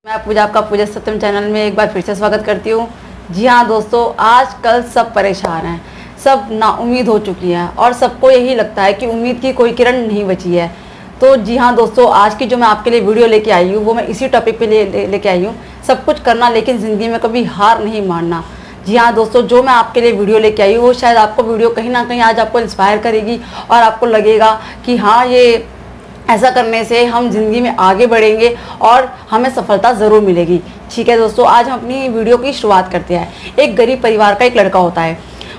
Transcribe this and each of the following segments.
मैं पूजा आपका पूजा सत्यम चैनल में एक बार फिर से स्वागत करती हूँ। जी हाँ दोस्तों, आजकल सब परेशान हैं, सब नाउम्मीद हो चुकी हैं और सबको यही लगता है कि उम्मीद की कोई किरण नहीं बची है। तो जी हाँ दोस्तों, आज की जो मैं आपके लिए वीडियो लेके आई हूँ वो मैं इसी टॉपिक पे लेके आई हूँ, सब कुछ करना लेकिन ज़िंदगी में कभी हार नहीं मानना। जी हाँ दोस्तों, जो मैं आपके लिए वीडियो लेके आई हूँ वो शायद आपको वीडियो कहीं ना कहीं आज आपको इंस्पायर करेगी और आपको लगेगा कि हाँ, ये ऐसा करने से हम ज़िंदगी में आगे बढ़ेंगे और हमें सफलता ज़रूर मिलेगी। ठीक है दोस्तों, आज हम अपनी वीडियो की शुरुआत करते हैं। एक गरीब परिवार का एक लड़का होता है,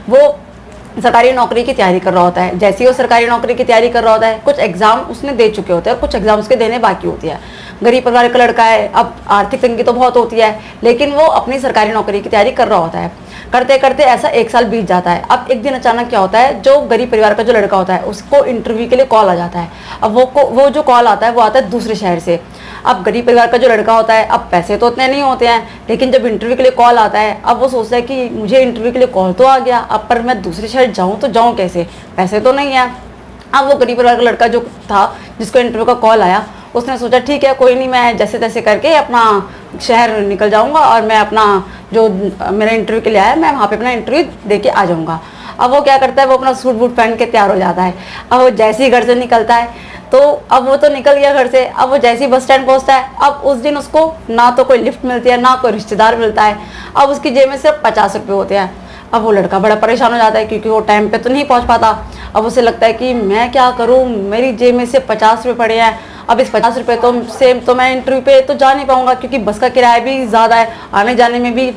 वो सरकारी नौकरी की तैयारी कर रहा होता है। जैसे ही वो सरकारी नौकरी की तैयारी कर रहा होता है, कुछ एग्ज़ाम उसने दे चुके होते हैं और कुछ एग्ज़ाम उसके देने बाकी होती है। गरीब परिवार का लड़का है, अब आर्थिक तंगी तो बहुत होती है, लेकिन वो अपनी सरकारी नौकरी की तैयारी कर रहा होता है। करते करते ऐसा एक साल बीत जाता है। अब एक दिन अचानक क्या होता है, जो गरीब परिवार का जो लड़का होता है उसको इंटरव्यू के लिए कॉल आ जाता है। अब वो जो कॉल आता है वो आता है दूसरे शहर से। अब गरीब परिवार का जो लड़का होता है, अब पैसे तो उतने नहीं होते हैं, लेकिन जब इंटरव्यू के लिए कॉल आता है, अब वो सोचता है कि मुझे इंटरव्यू के लिए कॉल तो आ गया, अब पर मैं दूसरे शहर जाऊँ तो जाऊँ कैसे, पैसे तो नहीं है। अब वो गरीब परिवार का लड़का जो था, जिसको इंटरव्यू का कॉल आया, उसने सोचा ठीक है कोई नहीं, मैं जैसे तैसे करके अपना शहर निकल जाऊंगा और मैं अपना जो मेरा इंटरव्यू के लिए आया मैं वहाँ पे अपना इंटरव्यू दे के आ जाऊंगा। अब वो क्या करता है, वो अपना सूट बूट पहन के तैयार हो जाता है। अब वो जैसे ही घर से निकलता है, तो अब वो तो निकल गया घर से, अब वो जैसे ही बस स्टैंड पहुँचता है, अब उस दिन उसको ना तो कोई लिफ्ट मिलती है, ना कोई रिश्तेदार मिलता है। अब उसकी जेब में सिर्फ 50 रुपये होते हैं। अब वो लड़का बड़ा परेशान हो जाता है क्योंकि वो टाइम पे तो नहीं पहुंच पाता। अब उसे लगता है कि मैं क्या करूं, मेरी जेब में से 50 रुपये पड़े हैं, अब इस 50 रुपये तो मैं इंटरव्यू पे तो जा नहीं पाऊंगा क्योंकि बस का किराया भी ज़्यादा है, आने जाने में भी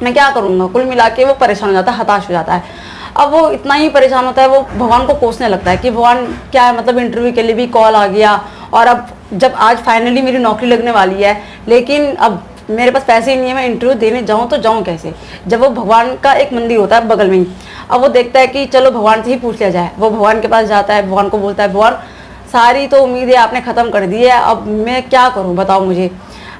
मैं क्या करूँगा। कुल मिला के वो परेशान हो जाता है, हताश हो जाता है। अब वो इतना ही परेशान होता है, वो भगवान को कोसने लगता है कि भगवान क्या है, मतलब इंटरव्यू के लिए भी कॉल आ गया और अब जब आज फाइनली मेरी नौकरी लगने वाली है, लेकिन अब मेरे पास पैसे ही नहीं है, मैं इंटरव्यू देने जाऊँ तो जाऊँ कैसे। जब वो भगवान का एक मंदिर होता है बगल में ही, अब वो देखता है कि चलो भगवान से ही पूछ लिया जाए। वो भगवान के पास जाता है, भगवान को बोलता है भगवान सारी तो उम्मीदें आपने ख़त्म कर दी है, अब मैं क्या करूँ बताओ मुझे।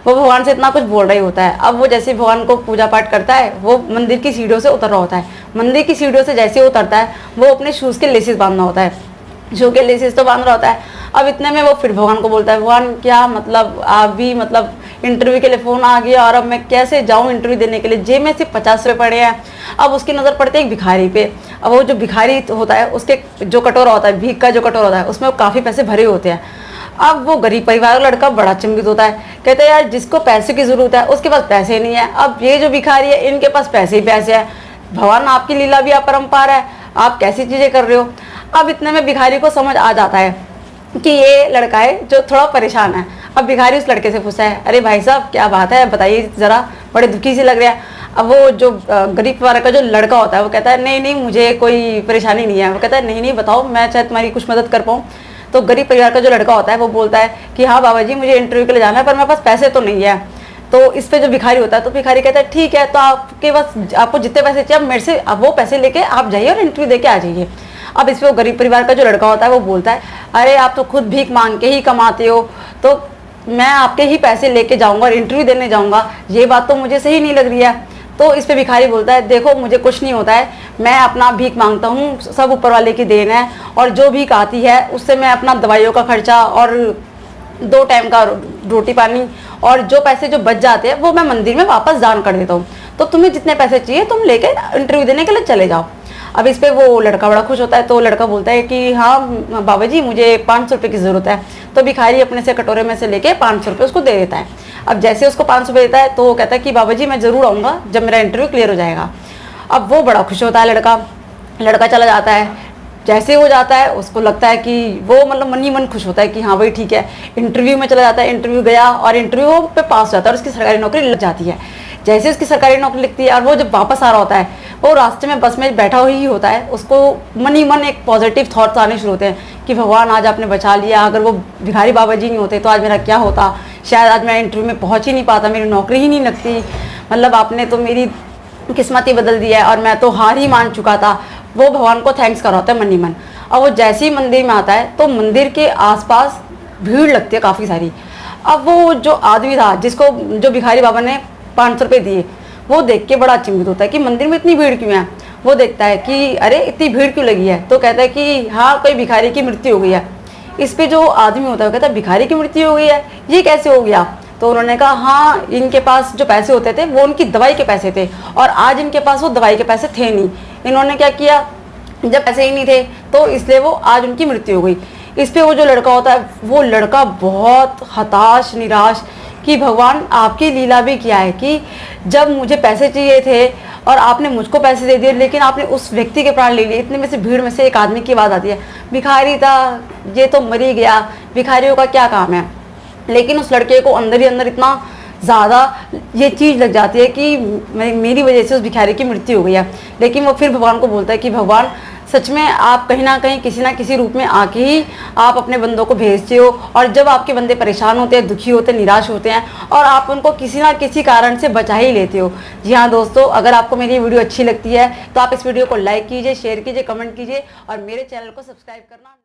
वो भगवान से इतना कुछ बोल रहा ही होता है। अब वो जैसे भगवान को पूजा पाठ करता है, वो मंदिर की सीढ़ियों से उतर रहा होता है। मंदिर की सीढ़ियों से जैसे ही उतरता है, वो अपने शूज़ के लेसेस बांधना होता है, शू के लेसेस तो बांध रहा होता है। अब इतने में वो फिर भगवान को बोलता है भगवान क्या मतलब आप भी मतलब इंटरव्यू के लिए फ़ोन आ गया और अब मैं कैसे जाऊँ इंटरव्यू देने के लिए, जेब में सिर्फ 50 रुपये पड़े हैं। अब उसकी नज़र पड़ती है एक भिखारी पे। अब वो जो भिखारी होता है उसके जो कटोरा होता है, भीख का जो कटोरा होता है, उसमें काफ़ी पैसे भरे होते हैं। अब वो गरीब परिवार का लड़का बड़ा चिंतित होता है, कहता है यार जिसको पैसे की ज़रूरत है उसके पास पैसे नहीं है, अब ये जो भिखारी है इनके पास पैसे ही पैसे हैं। भगवान आपकी लीला भी अपरंपार है, आप कैसी चीज़ें कर रहे हो। अब इतने में भिखारी को समझ आ जाता है कि ये लड़का है जो थोड़ा परेशान है। अब भिखारी उस लड़के से पूछता है अरे भाई साहब क्या बात है, बताइए ज़रा, बड़े दुखी से लग रहा है। अब वो जो गरीब परिवार का जो लड़का होता है वो कहता है नहीं नहीं मुझे कोई परेशानी नहीं है। वो कहता है नहीं नहीं बताओ, मैं शायद तुम्हारी कुछ मदद कर पाऊँ। तो गरीब परिवार का जो लड़का होता है वो बोलता है कि हाँ बाबा जी मुझे इंटरव्यू के लिए जाना है, पर मेरे पास पैसे तो नहीं है। तो इस पे जो भिखारी होता है, तो भिखारी कहता है ठीक है, तो आपके पास आपको जितने पैसे चाहिए आप मेरे से अब वो पैसे लेके आप जाइए और इंटरव्यू दे के आ जाइए। अब इस पर वो गरीब परिवार का जो लड़का होता है वो बोलता है अरे आप तो खुद भीख मांग के ही कमाते हो, तो मैं आपके ही पैसे लेके जाऊंगा और इंटरव्यू देने जाऊंगा, ये बात तो मुझे सही नहीं लग रही है। तो इस पे भिखारी बोलता है देखो मुझे कुछ नहीं होता है, मैं अपना भीख मांगता हूँ, सब ऊपर वाले की देन है, और जो भीख आती है उससे मैं अपना दवाइयों का खर्चा और 2 टाइम का रोटी पानी और जो पैसे जो बच जाते हैं वो मैं मंदिर में वापस दान कर देता हूँ, तो तुम्हें जितने पैसे चाहिए तुम लेके इंटरव्यू देने के लिए चले जाओ। अब इस पे वो लड़का बड़ा खुश होता है, तो लड़का बोलता है कि हाँ बाबा जी मुझे 500 रुपये की ज़रूरत है। तो भिखारी अपने से कटोरे में से लेके 500 रुपये उसको दे देता है। अब जैसे उसको 500 रुपये देता है तो वो कहता है कि बाबा जी मैं ज़रूर आऊँगा जब मेरा इंटरव्यू क्लियर हो जाएगा। अब वो बड़ा खुश होता है, लड़का चला जाता है। जैसे हो जाता है उसको लगता है कि वो मतलब मन ही मन खुश होता है कि हाँ भाई ठीक है, इंटरव्यू में चला जाता है, इंटरव्यू गया और इंटरव्यू पे पास हो जाता है और उसकी सरकारी नौकरी लग जाती है। जैसे उसकी सरकारी नौकरी लगती है और वो जब वापस आ रहा होता है, वो रास्ते में बस में बैठा ही होता है, उसको मन ही मन एक पॉजिटिव थॉट्स आने शुरू होते हैं कि भगवान आज आपने बचा लिया, अगर वो भिखारी बाबा जी नहीं होते तो आज मेरा क्या होता, शायद आज मैं इंटरव्यू में पहुँच ही नहीं पाता, मेरी नौकरी ही नहीं लगती, मतलब आपने तो मेरी किस्मत ही बदल दी है और मैं तो हार ही मान चुका था। वो भगवान को थैंक्स कर रहा होता है मन ही मन। और वो जैसे ही मंदिर में आता है तो मंदिर के आसपास भीड़ लगती है काफ़ी सारी। अब वो जो आदमी था जिसको जो भिखारी बाबा ने 500 रुपये दिए, वो देख के बड़ा अचंभित होता है कि मंदिर में इतनी भीड़ क्यों है। वो देखता है कि अरे इतनी भीड़ क्यों लगी है, तो कहता है कि हाँ कोई भिखारी की मृत्यु हो गई है। इस पे जो आदमी होता है वो कहता है भिखारी की मृत्यु हो गई है, ये कैसे हो गया। तो उन्होंने कहा हाँ, इनके पास जो पैसे होते थे वो उनकी दवाई के पैसे थे और आज इनके पास वो दवाई के पैसे थे नहीं। इन्होंने क्या किया, जब पैसे ही नहीं थे तो इसलिए वो आज उनकी मृत्यु हो गई। इस पे वो जो लड़का होता है वो लड़का बहुत हताश निराश कि भगवान आपकी लीला भी क्या है कि जब मुझे पैसे चाहिए थे और आपने मुझको पैसे दे दिए, लेकिन आपने उस व्यक्ति के प्राण ले लिए। इतने में से भीड़ में से एक आदमी की बात आती है, भिखारी था, ये तो मर ही गया, भिखारियों का क्या काम है। लेकिन उस लड़के को अंदर ही अंदर इतना ज़्यादा ये चीज़ लग जाती है कि मेरी वजह से उस भिखारी की मृत्यु हो गई है। लेकिन वो फिर भगवान को बोलता है कि भगवान सच में आप कहीं ना कहीं किसी ना किसी रूप में आके ही आप अपने बंदों को भेजते हो, और जब आपके बंदे परेशान होते हैं, दुखी होते हैं, निराश होते हैं और आप उनको किसी ना किसी कारण से बचा ही लेते हो। जी हाँ दोस्तों, अगर आपको मेरी वीडियो अच्छी लगती है तो आप इस वीडियो को लाइक कीजिए, शेयर कीजिए, कमेंट कीजिए और मेरे चैनल को सब्सक्राइब करना